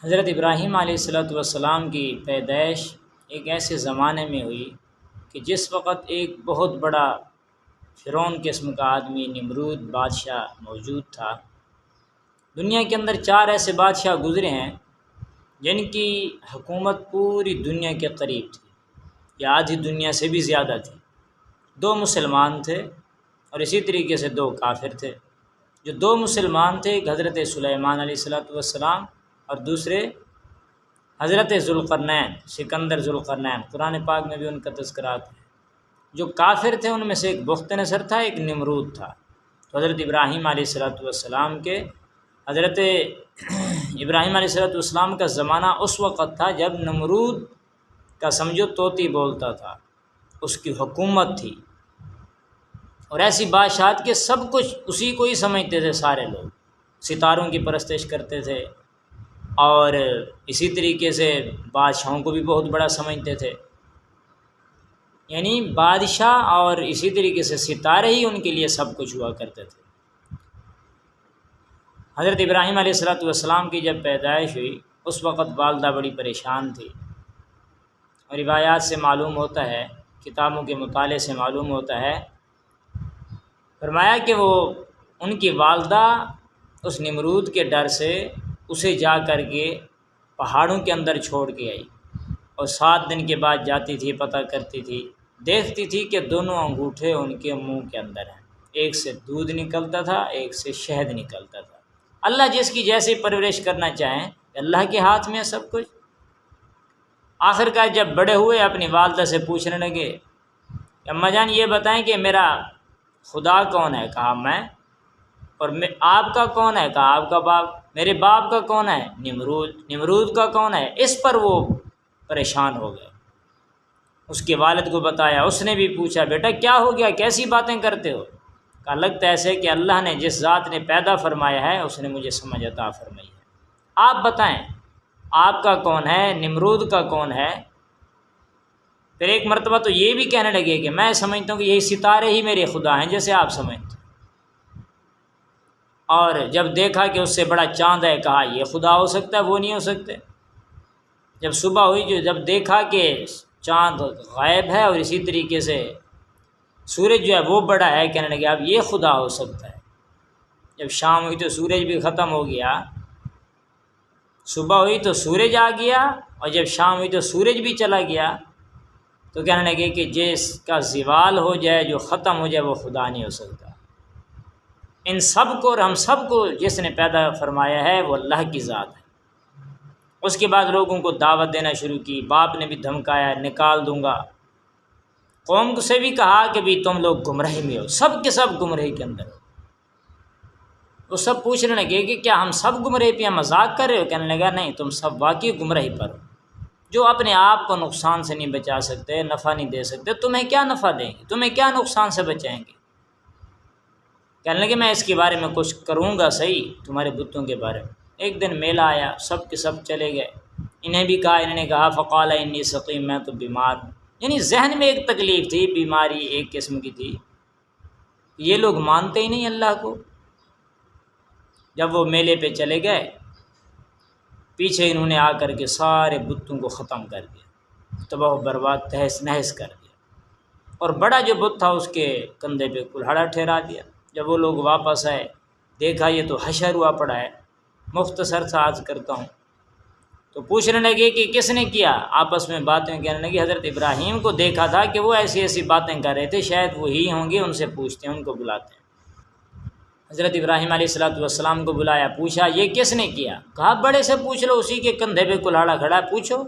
حضرت ابراہیم علیہ السلام کی پیدائش ایک ایسے زمانے میں ہوئی کہ جس وقت ایک بہت بڑا فرعون قسم کا آدمی نمرود بادشاہ موجود تھا۔ دنیا کے اندر 4 ایسے بادشاہ گزرے ہیں جن کی حکومت پوری دنیا کے قریب تھی یا آدھی دنیا سے بھی زیادہ تھی۔ 2 مسلمان تھے اور اسی طریقے سے 2 کافر تھے۔ جو 2 مسلمان تھے، ایک حضرت سلیمان علیہ السلام اور دوسرے حضرت ذوالقرنین، سکندر ذوالقرنین، قرآن پاک میں بھی ان کا تذکرہ ہے۔ جو کافر تھے ان میں سے ایک بخت نصر تھا، ایک نمرود تھا۔ تو حضرت ابراہیم علیہ السلام کے حضرت ابراہیم علیہ السلام کا زمانہ اس وقت تھا جب نمرود کا سمجھو طوطی بولتا تھا، اس کی حکومت تھی، اور ایسی بادشاہت کے سب کچھ اسی کو ہی سمجھتے تھے۔ سارے لوگ ستاروں کی پرستش کرتے تھے اور اسی طریقے سے بادشاہوں کو بھی بہت بڑا سمجھتے تھے، یعنی بادشاہ اور اسی طریقے سے ستارے ہی ان کے لیے سب کچھ ہوا کرتے تھے۔ حضرت ابراہیم علیہ السلام کی جب پیدائش ہوئی اس وقت والدہ بڑی پریشان تھی، اور روایات سے معلوم ہوتا ہے، کتابوں کے مطالعے سے معلوم ہوتا ہے، فرمایا کہ وہ ان کی والدہ اس نمرود کے ڈر سے اسے جا کر کے پہاڑوں کے اندر چھوڑ کے آئی، اور 7 دن کے بعد جاتی تھی، پتہ کرتی تھی، دیکھتی تھی کہ دونوں انگوٹھے ان کے منہ کے اندر ہیں، ایک سے دودھ نکلتا تھا، ایک سے شہد نکلتا تھا۔ اللہ جس کی جیسی پرورش کرنا چاہیں، اللہ کے ہاتھ میں ہے سب کچھ۔ آخر کار جب بڑے ہوئے اپنی والدہ سے پوچھنے لگے کہ اماں جان یہ بتائیں کہ میرا خدا کون ہے؟ کہا میں۔ اور آپ کا کون ہے؟ کہا آپ کا باپ۔ میرے باپ کا کون ہے؟ نمرود۔ نمرود کا کون ہے؟ اس پر وہ پریشان ہو گئے۔ اس کے والد کو بتایا، اس نے بھی پوچھا بیٹا کیا ہو گیا، کیسی باتیں کرتے ہو؟ کہا لگتا ایسے کہ اللہ نے جس ذات نے پیدا فرمایا ہے اس نے مجھے سمجھ عطا فرمائی ہے۔ آپ بتائیں آپ کا کون ہے، نمرود کا کون ہے؟ پھر ایک مرتبہ تو یہ بھی کہنے لگے کہ میں سمجھتا ہوں کہ یہی ستارے ہی میرے خدا ہیں جیسے آپ سمجھتے ہیں۔ اور جب دیکھا کہ اس سے بڑا چاند ہے، کہا یہ خدا ہو سکتا ہے، وہ نہیں ہو سکتے۔ جب صبح ہوئی، جب دیکھا کہ چاند غائب ہے اور اسی طریقے سے سورج جو ہے وہ بڑا ہے، کہنے لگے اب یہ خدا ہو سکتا ہے۔ جب شام ہوئی تو سورج بھی ختم ہو گیا، صبح ہوئی تو سورج آ گیا، اور جب شام ہوئی تو سورج بھی چلا گیا، تو کہنے لگے کہ جس کا زوال ہو جائے، جو ختم ہو جائے، وہ خدا نہیں ہو سکتا۔ ان سب کو اور ہم سب کو جس نے پیدا فرمایا ہے وہ اللہ کی ذات ہے۔ اس کے بعد لوگوں کو دعوت دینا شروع کی، باپ نے بھی دھمکایا نکال دوں گا، قوم سے بھی کہا کہ بھی تم لوگ گمراہی میں ہو، سب کے سب گمراہی کے اندر ہو۔ وہ سب پوچھنے لگے کہ کیا ہم سب گمراہی پہ مذاق کر رہے ہو؟ کہنے لگا نہیں، تم سب واقعی گمراہی پر ہو۔ جو اپنے آپ کو نقصان سے نہیں بچا سکتے، نفع نہیں دے سکتے، تمہیں کیا نفع دیں گے، تمہیں کیا نقصان سے بچائیں گے؟ کہنے لگے میں اس کے بارے میں کچھ کروں گا صحیح، تمہارے بتوں کے بارے میں۔ ایک دن میلہ آیا، سب کے سب چلے گئے، انہیں بھی کہا، انہوں نے کہا فقال انی سقیم، میں تو بیمار ہوں، یعنی ذہن میں ایک تکلیف تھی، بیماری ایک قسم کی تھی۔ یہ لوگ مانتے ہی نہیں اللہ کو۔ جب وہ میلے پہ چلے گئے، پیچھے انہوں نے آ کر کے سارے بتوں کو ختم کر دیا، تباہ و برباد، تہس نہس کر دیا، اور بڑا جو بت تھا اس کے کندھے پہ کلہاڑا ٹھہرا دیا۔ جب وہ لوگ واپس آئے، دیکھا یہ تو حشر ہوا پڑا ہے۔ مختصر سا عرض کرتا ہوں، تو پوچھنے لگے کہ کس نے کیا؟ آپس میں باتیں کہنے لگی حضرت ابراہیم کو دیکھا تھا کہ وہ ایسی ایسی باتیں کر رہے تھے، شاید وہی ہوں گے، ان سے پوچھتے ہیں، ان کو بلاتے ہیں۔ حضرت ابراہیم علیہ السلام کو بلایا، پوچھا یہ کس نے کیا؟ کہا بڑے سے پوچھ لو، اسی کے کندھے پہ کلہاڑا کھڑا ہے، پوچھو۔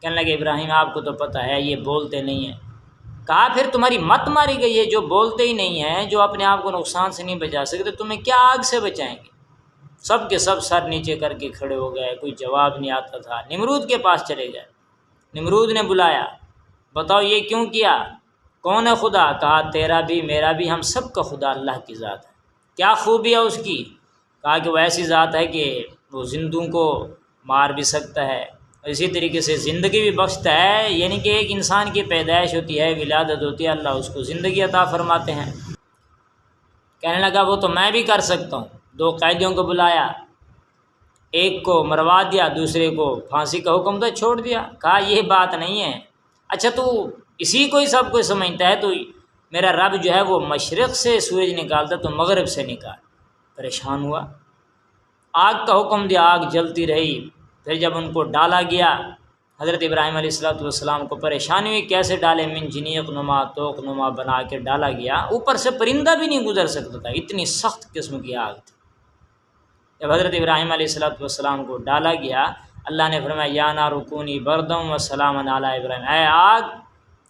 کہنے لگے ابراہیم آپ کو تو پتہ ہے یہ بولتے نہیں ہیں۔ کہا پھر تمہاری مت ماری گئی ہے، جو بولتے ہی نہیں ہیں، جو اپنے آپ کو نقصان سے نہیں بچا سکتے، تمہیں کیا آگ سے بچائیں گے؟ سب کے سب سر نیچے کر کے کھڑے ہو گئے، کوئی جواب نہیں آتا تھا۔ نمرود کے پاس چلے گئے، نمرود نے بلایا، بتاؤ یہ کیوں کیا؟ کون ہے خدا؟ کہا تیرا بھی میرا بھی، ہم سب کا خدا اللہ کی ذات ہے۔ کیا خوبی ہے اس کی؟ کہا کہ وہ ایسی ذات ہے کہ وہ زندوں کو مار بھی سکتا ہے، اور اسی طریقے سے زندگی بھی بخشتا ہے، یعنی کہ ایک انسان کی پیدائش ہوتی ہے، ولادت ہوتی ہے، اللہ اس کو زندگی عطا فرماتے ہیں۔ کہنے لگا وہ تو میں بھی کر سکتا ہوں۔ 2 قیدیوں کو بلایا، ایک کو مروا دیا، دوسرے کو پھانسی کا حکم تو چھوڑ دیا۔ کہا یہ بات نہیں ہے، اچھا تو اسی کو ہی سب کچھ سمجھتا ہے، تو میرا رب جو ہے وہ مشرق سے سورج نکالتا تو مغرب سے نکال۔ پریشان ہوا، آگ کا حکم دیا، آگ جلتی رہی۔ پھر جب ان کو ڈالا گیا، حضرت ابراہیم علیہ السلام کو پریشانی ہوئی، کیسے ڈالے؟ من جنیق نما توق نما بنا کے ڈالا گیا، اوپر سے پرندہ بھی نہیں گزر سکتا تھا، اتنی سخت قسم کی آگ تھی۔ جب حضرت ابراہیم علیہ السلام کو ڈالا گیا، اللہ نے فرمایا یا نار کونی بردم و سلام علی ابراہیم، اے آگ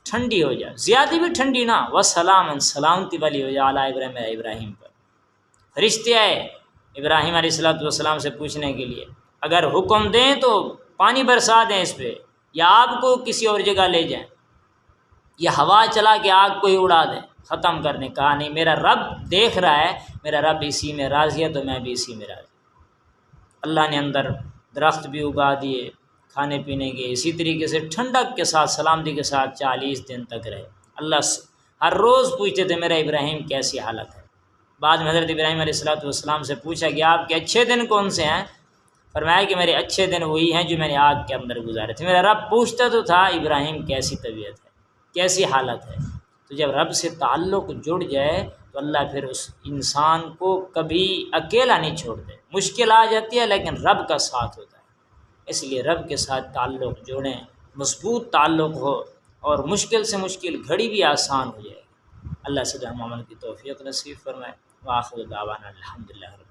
ٹھنڈی ہو جا، زیادہ بھی ٹھنڈی نہ، و سلام سلامتی والی ہو جا علی ابراہیم، ابراہیم پر۔ فرشتے آئے ابراہیم علیہ السلام سے پوچھنے کے لیے، اگر حکم دیں تو پانی برسا دیں اس پہ، یا آگ کو کسی اور جگہ لے جائیں، یا ہوا چلا کے آگ کو ہی اڑا دیں، ختم کرنے۔ کہا نہیں، میرا رب دیکھ رہا ہے، میرا رب اسی میں راضی ہے تو میں بھی اسی میں راضی۔ اللہ نے اندر درخت بھی اگا دیے کھانے پینے کے، اسی طریقے سے ٹھنڈک کے ساتھ سلامتی کے ساتھ 40 دن تک رہے۔ اللہ ہر روز پوچھتے تھے میرا ابراہیم کیسی حالت ہے۔ بعد میں حضرت ابراہیم علیہ السلام سے پوچھا کہ آپ کے اچھے دن کون سے ہیں؟ فرمایا کہ میرے اچھے دن وہی ہیں جو میں نے آگ کے اندر گزارے تھے۔ میرا رب پوچھتا تو تھا ابراہیم کیسی طبیعت ہے، کیسی حالت ہے۔ تو جب رب سے تعلق جڑ جائے تو اللہ پھر اس انسان کو کبھی اکیلا نہیں چھوڑتے۔ مشکل آ جاتی ہے لیکن رب کا ساتھ ہوتا ہے، اس لیے رب کے ساتھ تعلق جوڑیں، مضبوط تعلق ہو اور مشکل سے مشکل گھڑی بھی آسان ہو جائے۔ اللہ سے ہم عمل کی توفیق نصیب فرمائے۔ وآخر دعوانا الحمدللہ۔